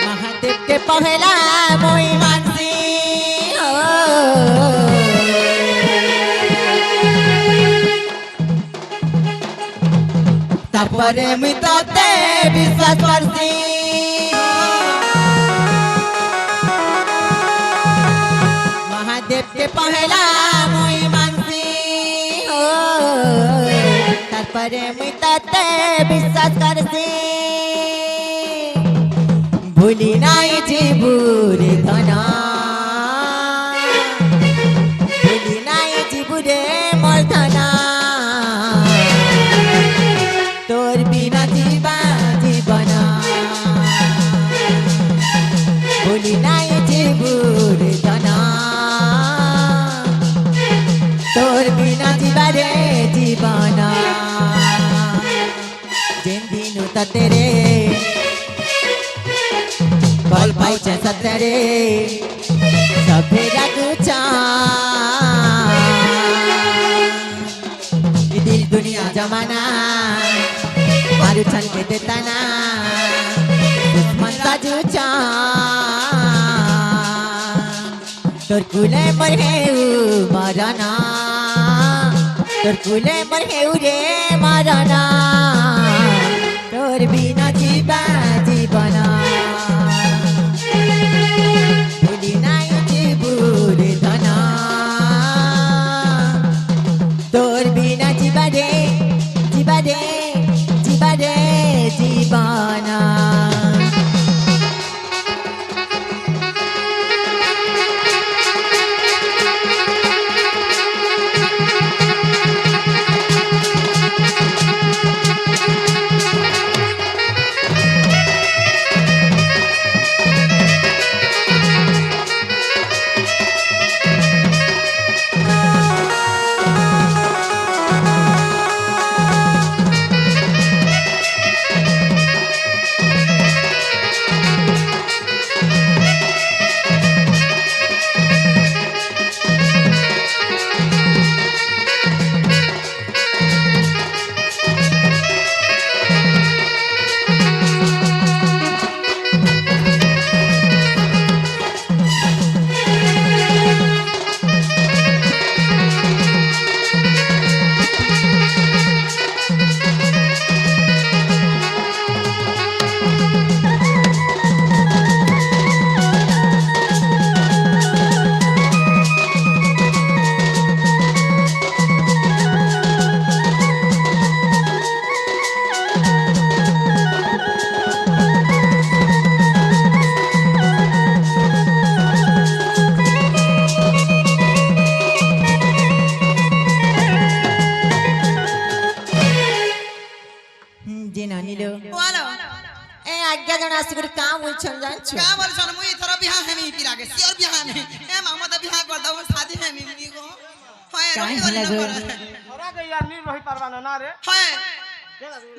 महादेव के पहला मोई मानसी हो तापरे मितते विश्वास करसी महादेव के पहला मोई मानसी हो तापरे मितते विश्वास करसी भूली नाई जीबुरे धना भूली नाई जीबुरे मोर धना तोर बिना जीवा जीवना भूली नाई जीबुरे धना तोर बिना जीवा रे जीवना जिन दिनु तेरे बल पाई सतरे सफेदा गुचा दिल दुनिया जमाना मारू छन के देताना दुश्मन का जुचा तोर कुले मर हेउ मरना तोर कुले मर हेउ रे मरना तोर बिना जीवा जीवना तोर बिना जीवा रे जीवा रे जीवा रे जीवाना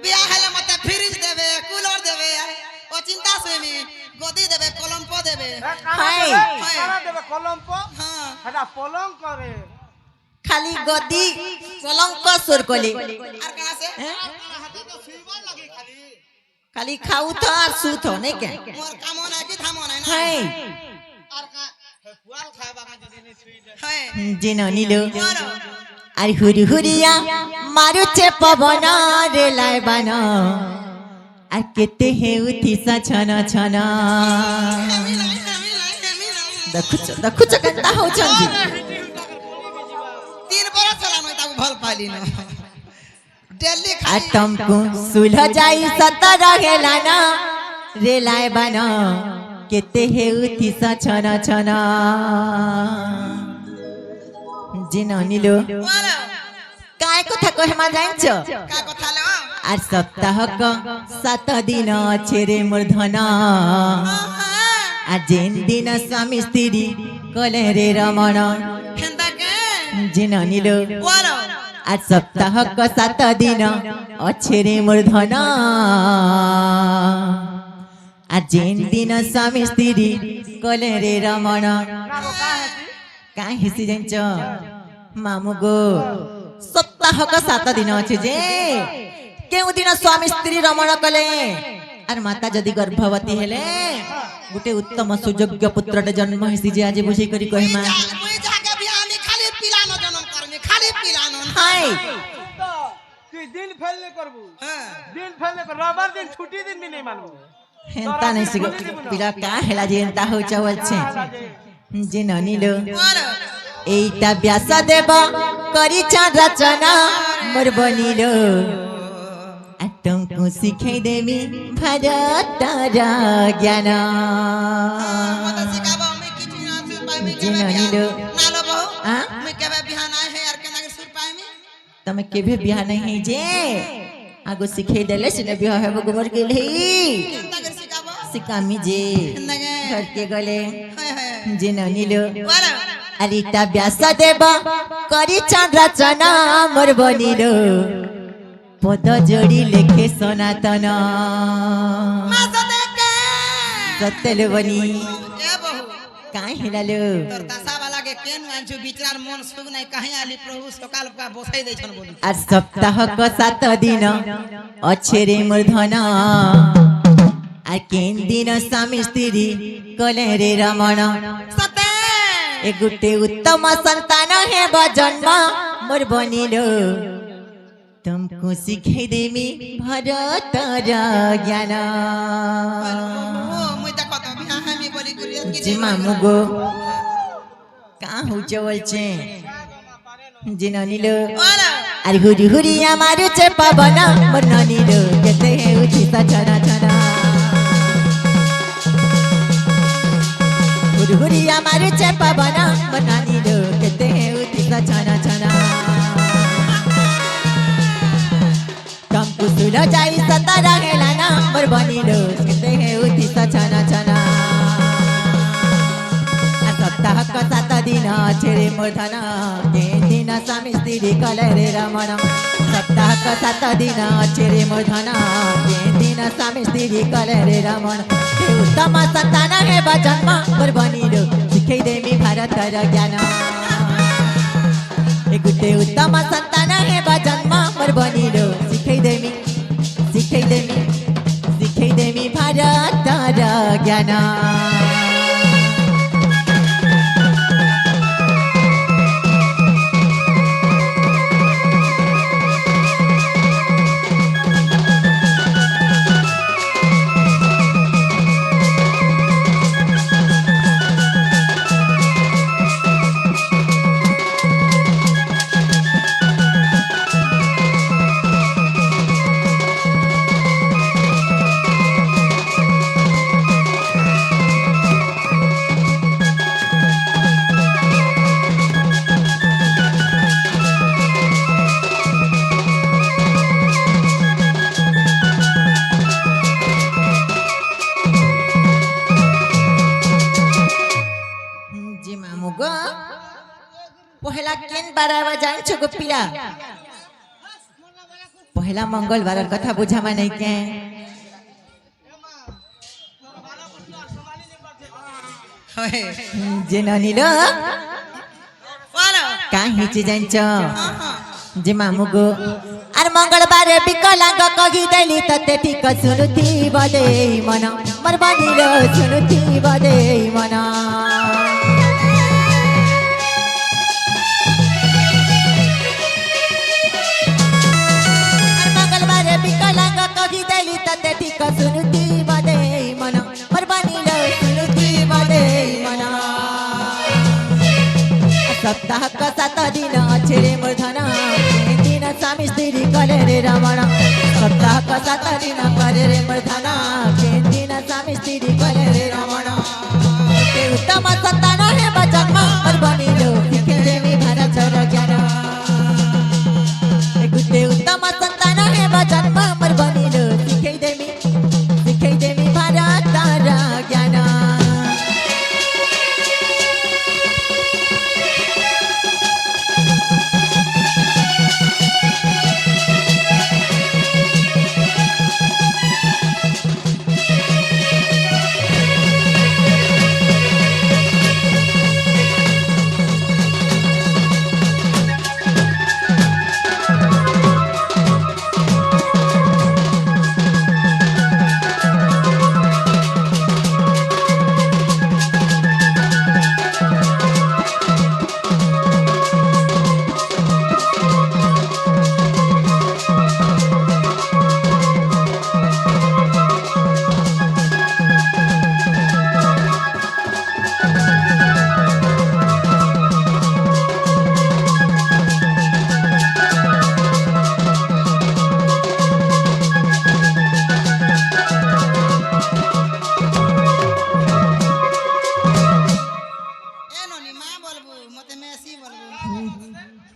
बिया हेले मते फ्रिज देबे कूलर देबे ओ चिंता से मी गदी देबे कलमपो देबे हाय काना देबे कलमपो हां हटा पलंग करे खाली गदी पलंग सुर कोली आर कहां से हाथे तो सुईबा लगी खाली खाली खाऊ तो और सूत हो नहीं के मोर काम ना कि थामो ना हाय आर का पुआल खाबा का जदी सुई दे हाय जिनो नीलो আর হুরি হুরিয়া মারুছে পবন রে লাইবান আর কেতে হেউথি ছনা ছনা দেখুছ কেনতা হউছন্তি 3 বরস হলা নই তাকু ভাল পাইলি না दिल्ली আর তমকু সুলহ যাই সত রহেলা না রে লাইবান কেতে হেউথি ছনা ছনা जिनो नीलो काय कथा कहेमा जानिछ का कथा लो আর সপ্তাহ 7 দিন আছে রে মূর্ধনা আর যেন দিন স্বামী স্ত্রী কলে রে রমণ হেন্দা কে জিনো নীলো ওয়ালো आज सप्ताह का 7 दिन अच्छे रे मूर्धन आज जेन दिन स्वामी स्त्री कले रे रमण का हिसी जांच मामू गो सप्ताह का 7 दिन अच्छे जे केउ दिन स्वामी स्त्री रमण कले आर माता जदि गर्भवती हेले गुटे उत्तम सुयोग्य पुत्रटे जन्म हिसी जे आज बुझी करी कहिमा मुई जाके बिहानी खाली पिलानो जन्म करमी खाली पिलानो हाय তুই দিন ফেললে করবু হ্যাঁ দিন ফেললে কর রবিবার দিন ছুটি দিন বি নেই মানবো হেন্তা নাই সে পিলা কা হেলা যে হেন্তা হই চাওলছে যে ননিলো और এইটা ব্যাস দেব করি রচনা মোর বনিলো तुमको सिखाई देवी भारतर ज्ञान मत सिखाबो मैं किछु ना सुर पाई मैं जी ननिलो नालो बहु हां मैं केबे बिहान आए है यार केना के सुर पाई मैं तमे केभे बियाह नहीं जे आगो सिखाई देले सिने बियाह हेबो गुमर गेले केना के सिखाबो सिकामी जे नगे घर के गले हाय हाय जे ननिलो और अरिता व्यास देव करी रचना मोर बनिलो पद जोड़ी लेखे सनातन मत देखे सत्यलो बनी ए बहु काहे हिलालो तोर दशा वाला के केन आंचु विचार मन सुग नहीं कहीं आली प्रभु सकाल का बोसाई दै छन बोली आज सप्ताह का 7 दिन अच्छे रे मूर्धन आ केन दिन स्वामी स्त्री कले रे रमण सते ए गुटे उत्तम संतान है जन्म मोर बनिलो तुमको सिखाई देमी भारतर ज्ञान ओ मुई देखो तो बिहान हामी बोली गुरियत की जी मामू गो का हो चवलचे जी ननिलो और अरे हुरी हुरी हमारे चे पवन मोर ननिलो कहते हैं उठी सा छना छना हुरी हुरी हमारे चे पवन मोर ननिलो कहते हैं उठी सा छना छना तुमको सुलो जाई सता रहेला ना मोर बनिलो कहते हैं उठी सा छना छना सप्ताह का 7 दिन छेरे मूर्धन के दिन स्वामी स्त्री कले रे रमण सप्ताह का 7 दिन छेरे मूर्धन के दिन स्वामी स्त्री कले रे रमण के उत्तम संतान है जन्म मोर बनिलो सिखाई देमी भारतर ज्ञान ए गुटे उत्तम संतान है जन्म मोर बनिलो सिखाई देमी भारतर ज्ञान पहला केन बारावा जान छ गोपिला पहला मंगलवार कथा बुझामा नहीं के होय जे ननिलो और काहे चे जान छ जे मामू गो आर मंगलवार विकलांग कही देली तते ठीक सुनुती बदे मन मर बनिलो सुनुती बदे मन विकलांग कही देली तते ठीक सुनुती बदे मन मर बनिलो सुनुती बदे मन सप्ताह का 7 दिन अच्छे रे मूर्धन दिन स्वामी स्त्री कले रे रमण सप्ताह का 7 दिन करे रे मूर्धन दिन स्वामी स्त्री कले रे रमण के उत्तम संतान है जन्म मोर बनिलो सिखाई देमी भारतर ज्ञान गुटे उत्तम संतान है जन्म मोर बनिलो सिखाई देमी भारतर ज्ञान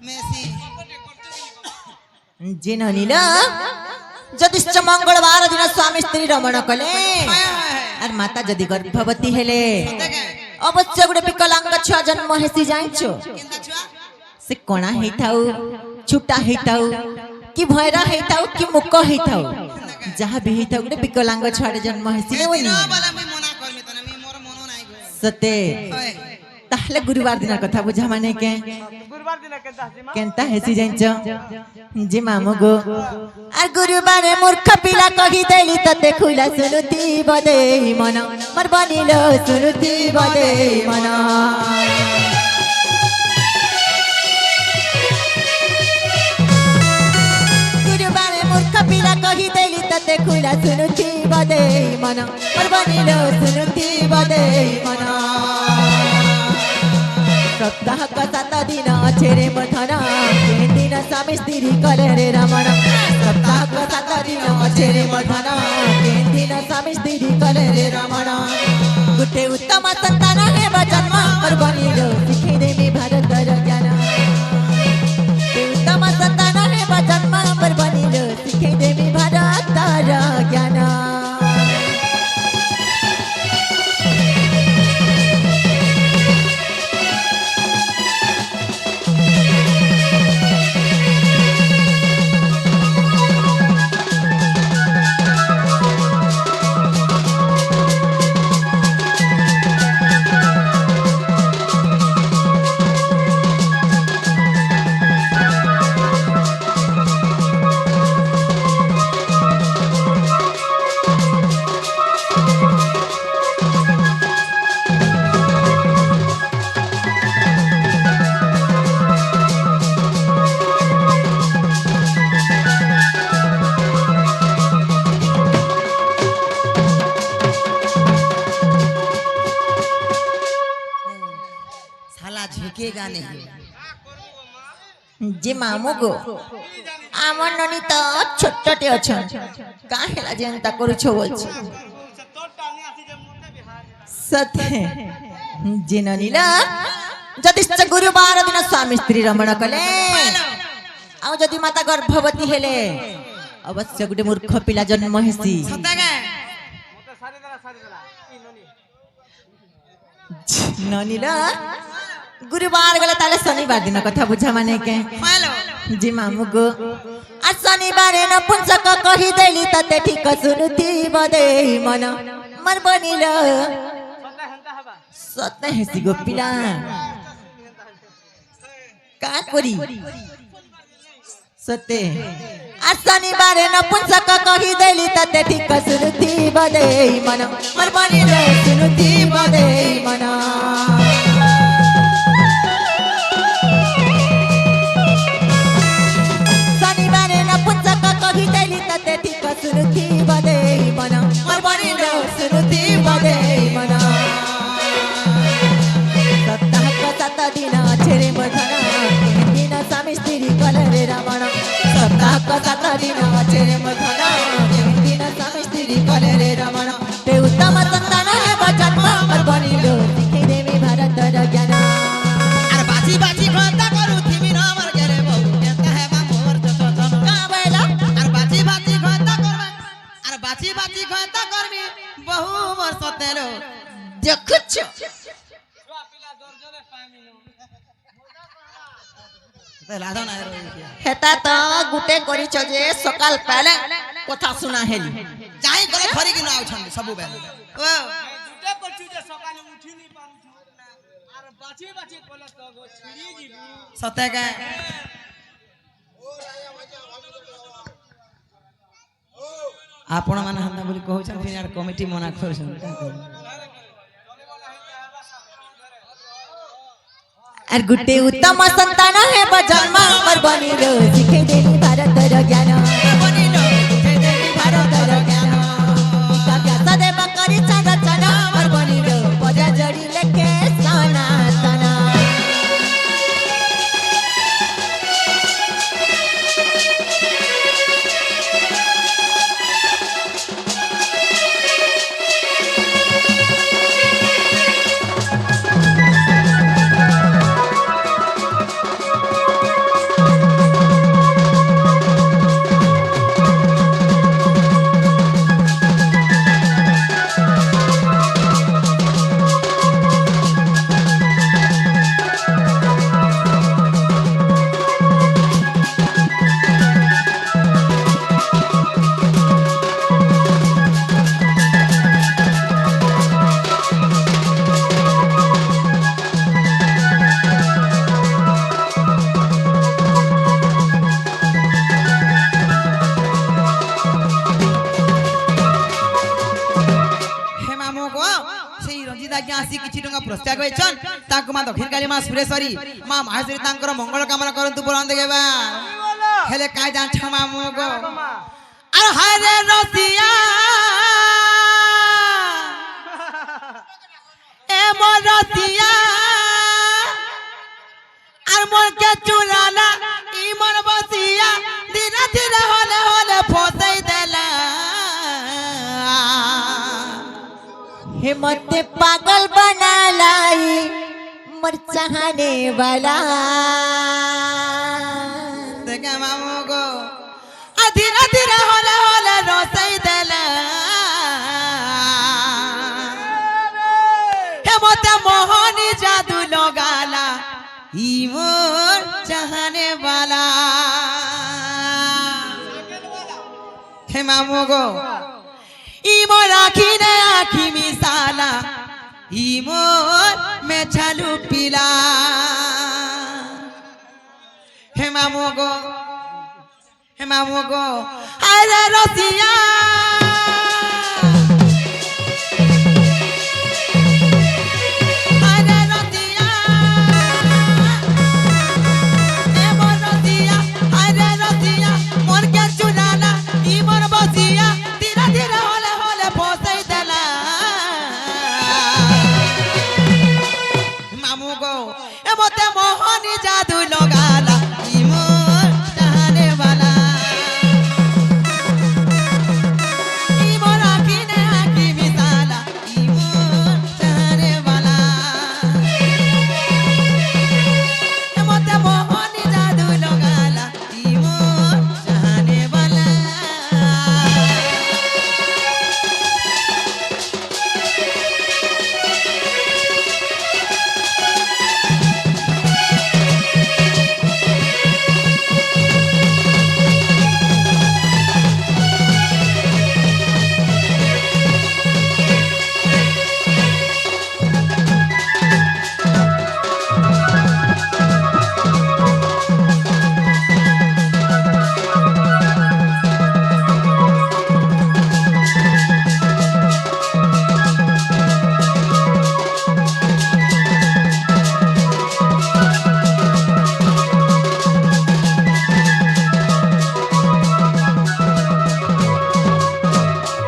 মেসি যে ননিল যদিশ্চ মঙ্গলবার দিন স্বামী স্ত্রী রমণ কলে আর মাতা যদি গর্ভবতী হেলে দেখে অবশ্য গোটে বিকলাঙ্গ ছুয়া জন্ম হেসি জাଣିছো কেনতা ছুয়া সে কণা ହେଇଥାଉ ଛୁଟା ହେଇଥାଉ କି ଭୟରା ହେଇଥାଉ କି ମୁକ ହେଇଥାଉ ଯାହା ବି ହେଇଥାଉ ଗୋଟେ ବିକଲାଙ୍ଗ ଛୁଆଟେ ଜନ୍ମ ହେସି ନେବନି দিন বলে মুই মনা করমি তনে মুই মোর মনো নাই গো ସତେ ওই ତାହେଲେ ଗୁରୁବାର ଦିନ କଥା ବୁଝା ମାନେ କେ गुरुवार दिन केनता हसीमा କେନ୍ତା ହେସି ଜାଣିଛ ଯେ ମାମୁ ଗୋ আর গুরুবারে মূর্খ পিলা কহি দেলি ততে খুলা শুনুতি বদে মন মর বনিল শুনুতি বদে মন গুরুবারে মূর্খ পিলা কহি দেলি ততে খুলা শুনুতি বদে মন মর বনিল শুনুতি বদে মন সপ্তাহ সাত দিন ছেড়ে মথন তিন দিন স্বামী স্ত্রী কলে রে রমণ সপ্তাহ সাত দিন ছেড়ে মথন তিন দিন স্বামী স্ত্রী কলে রে রমণ গোটে উত্তম সন্তান হেব জন্ম মোর বনিল শিখে দেবী ভারতর জ্ঞান গোটে উত্তম সন্তান হেব জন্ম মোর বনিল শিখে দেবী ভারতর জ্ঞান শালা ঝুঁকেগা नहीं যে মামু গো আমার ননি তো ছোট্টটি অছন কা হেলা যেনতা করুছ বলছ से तोटा नहीं आसी जे मुंडे बिहार সতে যে ননিলা যদিশ্চ গুরুবার দিন স্বামী স্ত্রী রমণ কলে ଆଉ ଯଦି ମାତା ଗର୍ଭବତୀ ହେଲେ ଅବଶ୍ୟ ଗୋଟେ ମୂର୍ଖ ପିଲା ଜନ୍ମ ହେସି সতেগে मोटे सारी दला ई ननी ନନିଲା ଗୁରୁବାର ଗଲେ ତାହେଲେ ଶନିବାର ଦିନ କଥା ବୁଝା ମାନେ କେ হ্যালো ଯେ ମାମୁକୁ আর শনিবারে নপুংসক কহি দেলি ততে ঠিক শুনুথিব দেই মন মর বনিল सदा हंता हबा সতে হেসি গো পিলা কা করি সতে আর শনিবারে নপুংসক কহি দেলি ততে ঠিক শুনুথিব দেই মন মর বনিল শুনুথিব দেই মন শনিবারে নপুংসক কহি দেলি ততে ঠিক শুনুথিব দেই মন মর বনিল শুনুথিব দেই মন সপ্তাহ সাত দিন ছেড়ে মধন দিন স্বামী স্ত্রী কলে রে রমণ সপ্তাহ সাত দিন ছেড়ে মধন দিন স্বামী স্ত্রী কলে রে রমণ তে উত্তম সন্তান হেব জন্ম মর বনিল শিখে দেবী ভারতর জ্ঞান আর বাজি বাজি কথা করু থিমি নমর গেরে বহু কেনতা হেবা মোর যত জন কা বইলা আর বাজি বাজি কথা করবে আর বাজি বাজি কথা করবি বহু বর্ষ তেলো দেখুছ छुआ पिला जोर जोरे पानी नो লাদন আয় রই হেতা তো গুটে করিছ যে সকাল পেলে কথা শুনা হেলি যাই গলে ধরি কি না আউছন্তি সবু বেলে ও जुटे पचु जे सकाले उठी नहीं पारू छु आर बाची बाची कोले तो गो छिड़ी जीबू সতেগে ଆପଣ ମାନେ ହନ୍ତା ବୋଲି କହୁଛନ୍ ଫିର ଆର କମିଟି ମନା କରୁଛନ୍ আর গুটে উত্তম সন্তান হেব জন্ম মর বনিল শিখে দেবী ভারতর জ্ঞান ভারতর জ্ঞান ব্যাস দেব করিছ রচনা মর বনিল পদা জড়ি লেখে সনাতন প্রস্তাব কইছন তাଙ୍କୁ মা দক্ষিণ কালী মা সুরেশ্বরী মা মহেশ্বরী তাଙ୍କର মঙ্গল কামনা করন্তু পুরাণ দেবা হেলে কাই জানছ মামু গো আর হায় রে রসিয়া এ মোর রসিয়া আর মোর কে চুরালা ই মোর বসিয়া ধীরে ধীরে হলে হলে ফসাই দেলা हिम्मत पागल बना लाई मर चाहने वाला देखा मामू गो धीरे धीरे हले हले रसाई देला हिम्मत मोहनी जादू लगाला ई मोर चाहने वाला हे मामू गो ई मोर आखी ने आखी मिसाला ई मोर में छालू पीला हे मामू गो अरे रसिया अरे रसिया ए मोर रसिया अरे रसिया मोर के चुराला ई मोर बसिया धीरे धीरे होले होले फसाई देला मामू गो ए मोते मोहनी जादू लगाला ई मोर चाहने वाला ई मोर आखी ने आखी मिसाला ई मोर चाहने वाला ए मोते मोहनी जादू लगाला ई मोर चाहने वाला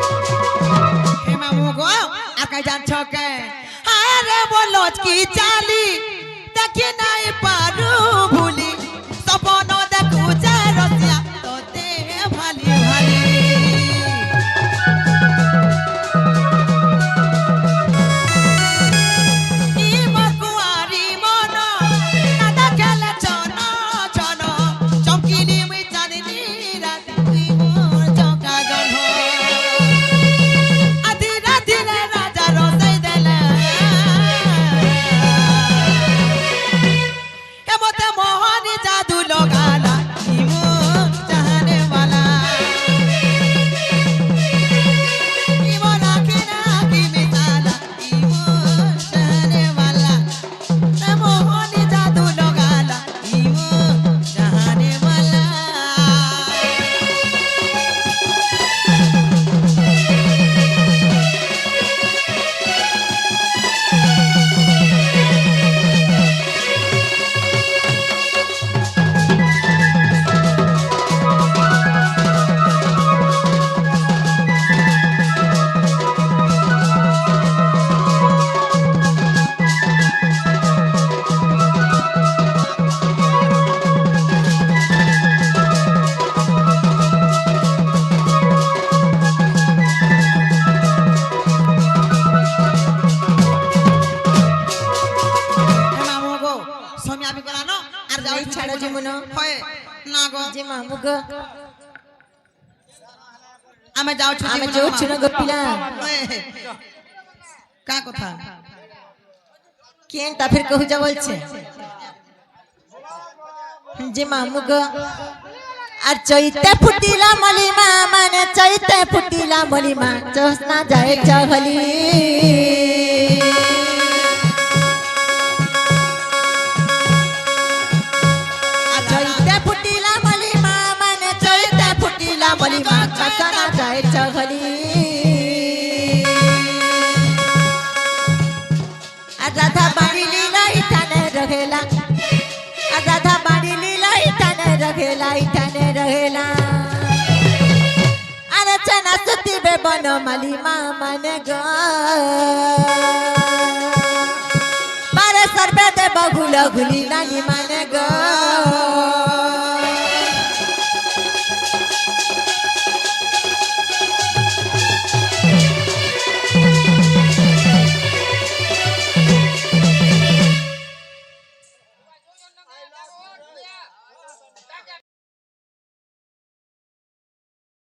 हे मामू गो আর কাই জানছ কে আরে বলো কি চালি দেখি নাই পারু ভুলি সপন দেখু যে রসিয়া তোতে ভালি ভালি ই মকুয়ারি মন না দেখলে চন চন চমকিলি মুই চাঁদিনী রাতি তুই মোর চকা গন্ধ ধীরে ধীরে রাজা রসাই দেলা এ মতে মোহনী জাদু लगाला ई मोर चाहने वाला ई मोर आँखी ना आँखी मिसाला ई मोर चाहने वाला ए मोहनी जादू लगाला ई मोर चाहने वाला সময় আমি করানো আর যাও नहीं छाड़ो जी मुनो হয় না গো जे मामू गो আমি যাও ছুটি आमे जो छुनो गो पिला কা কথা केन ता फिर कहू जा बोलछे जे मामू गो আর চৈতে ফুটিলা মলিমা মানে চৈতে ফুটিলা মলিমা জোসনা যায় চহলি চৈতে ফুটিলা মলিমা মানে চৈতে ফুটিলা মলিমা জোসনা যায় চহলি আর রাধা रहेला इठाने रहेला अरे चना सुती बे बनो माली मामन गो बारे सरबे दे बगुल गुली नानी माने गो